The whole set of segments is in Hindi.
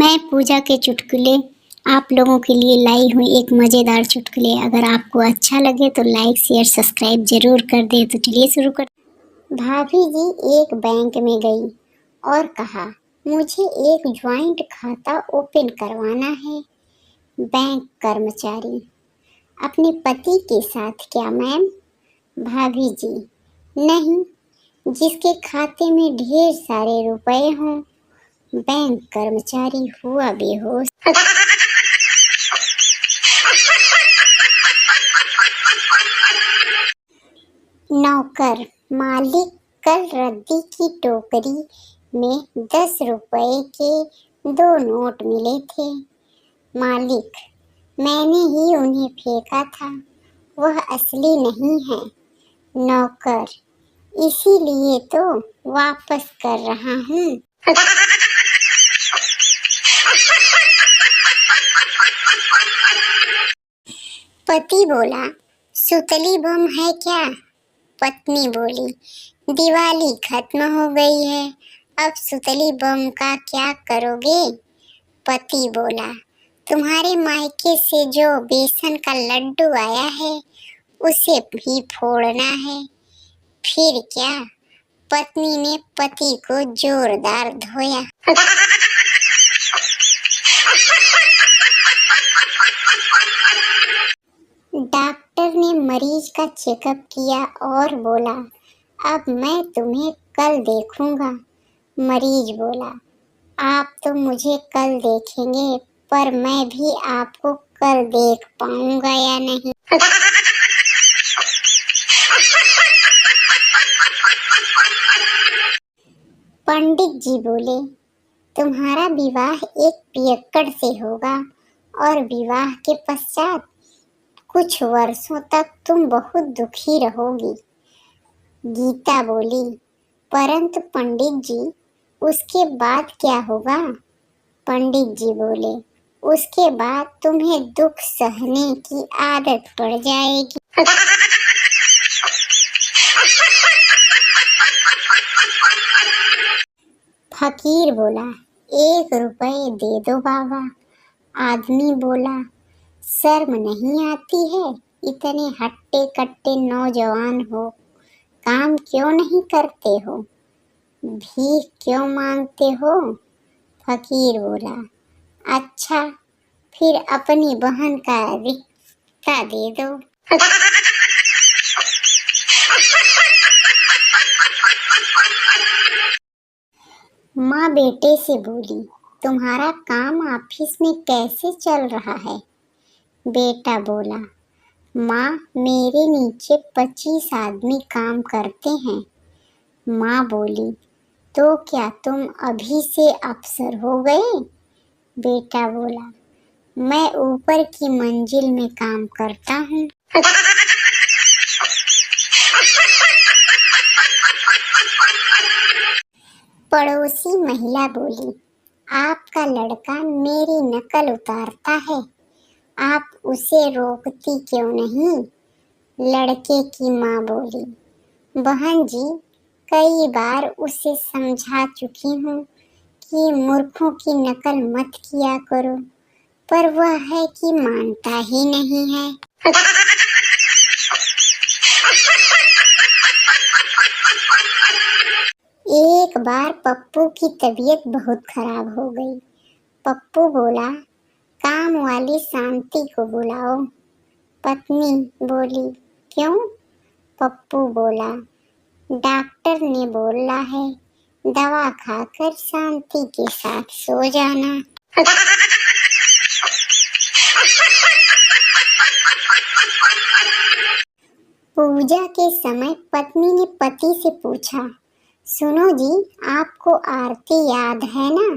मैं पूजा के चुटकुले आप लोगों के लिए लाई हूँ एक मज़ेदार चुटकुले। अगर आपको अच्छा लगे तो लाइक शेयर सब्सक्राइब जरूर कर दें। तो चलिए शुरू कर। भाभी जी एक बैंक में गई और कहा, मुझे एक ज्वाइंट खाता ओपन करवाना है। बैंक कर्मचारी, अपने पति के साथ क्या मैम? भाभी जी, नहीं, जिसके खाते में ढेर सारे रुपए हों। बैंक कर्मचारी हुआ बेहोश। नौकर, मालिक, कल रद्दी की टोकरी में 10 रुपए के 2 नोट मिले थे। मालिक, मैंने ही उन्हें फेंका था, वह असली नहीं है। नौकर, इसीलिए तो वापस कर रहा हूँ। पति बोला, सुतली बम है क्या? पत्नी बोली, दिवाली खत्म हो गई है, अब सुतली बम का क्या करोगे? पति बोला, तुम्हारे मायके से जो बेसन का लड्डू आया है उसे भी फोड़ना है। फिर क्या? पत्नी ने पति को जोरदार धोया। डॉक्टर ने मरीज का चेकअप किया और बोला, अब मैं तुम्हें कल देखूंगा। मरीज बोला, आप तो मुझे कल देखेंगे, पर मैं भी आपको कल देख पाऊंगा या नहीं? पंडित जी बोले, तुम्हारा विवाह एक पियक्कड़ से होगा और विवाह के पश्चात कुछ वर्षों तक तुम बहुत दुखी रहोगी। गीता बोली, परंतु पंडित जी, उसके बाद क्या होगा? पंडित जी बोले, उसके बाद तुम्हें दुख सहने की आदत पड़ जाएगी। फकीर बोला, 1 रुपए दे दो बाबा। आदमी बोला, शर्म नहीं आती है? इतने हट्टे कट्टे नौजवान हो, काम क्यों नहीं करते हो? भीख क्यों मांगते हो? फकीर बोला, अच्छा, फिर अपनी बहन का रिश्ता दे दो। माँ बेटे से बोली, तुम्हारा काम ऑफिस में कैसे चल रहा है? बेटा बोला, माँ, मेरे नीचे 25 आदमी काम करते हैं। माँ बोली, तो क्या तुम अभी से अफसर हो गए? बेटा बोला, मैं ऊपर की मंजिल में काम करता हूँ। पड़ोसी महिला बोली, आपका लड़का मेरी नकल उतारता है, आप उसे रोकती क्यों नहीं? लड़के की माँ बोली, बहन जी, कई बार उसे समझा चुकी हूँ कि मूर्खों की नकल मत किया करो, पर वह है कि मानता ही नहीं है। एक बार पप्पू की तबीयत बहुत खराब हो गई। पप्पू बोला, काम वाली शांति को बुलाओ। पत्नी बोली, क्यों? पप्पू बोला, डॉक्टर ने बोला है दवा खाकर शांति के साथ सो जाना। पूजा के समय पत्नी ने पति से पूछा, सुनो जी, आपको आरती याद है ना?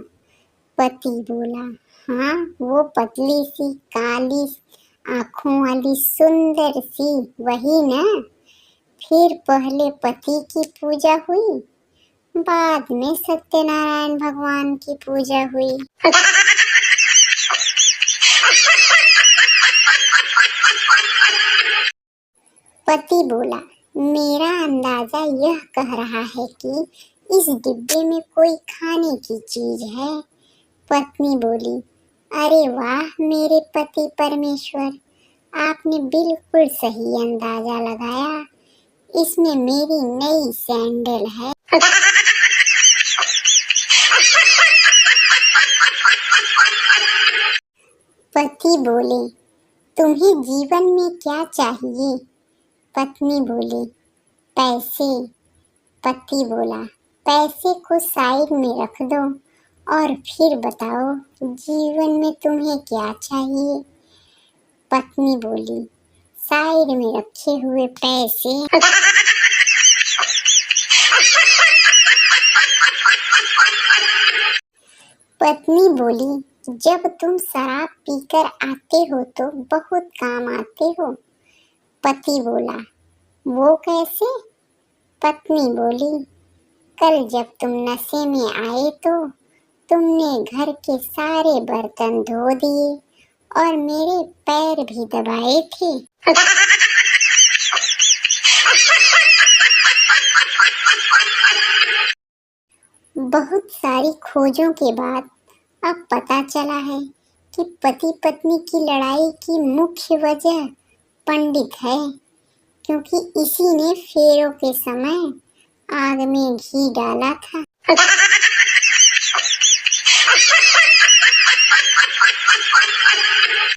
पति बोला, हाँ, वो पतली सी काली आँखों वाली सुंदर सी, वही ना? फिर पहले पति की पूजा हुई, बाद में सत्यनारायण भगवान की पूजा हुई। पति बोला, मेरा अंदाजा यह कह रहा है कि इस डिब्बे में कोई खाने की चीज है। पत्नी बोली, अरे वाह मेरे पति परमेश्वर, आपने बिल्कुल सही अंदाजा लगाया। इसमें मेरी नई सैंडल है। पति बोले, तुम्हें जीवन में क्या चाहिए? पत्नी बोली, पैसे। पति बोला, पैसे को साइड में रख दो और फिर बताओ जीवन में तुम्हें क्या चाहिए? पत्नी बोली, साइड में रखे हुए पैसे। पत्नी बोली, जब तुम शराब पीकर आते हो तो बहुत काम आते हो। पति बोला, वो कैसे? पत्नी बोली, कल जब तुम नशे में आए तो तुमने घर के सारे बर्तन धो दिए और मेरे पैर भी दबाए थे। बहुत सारी खोजों के बाद अब पता चला है कि पति पत्नी की लड़ाई की मुख्य वजह पंडित है, क्योंकि इसी ने फेरों के समय आग में घी डाला था।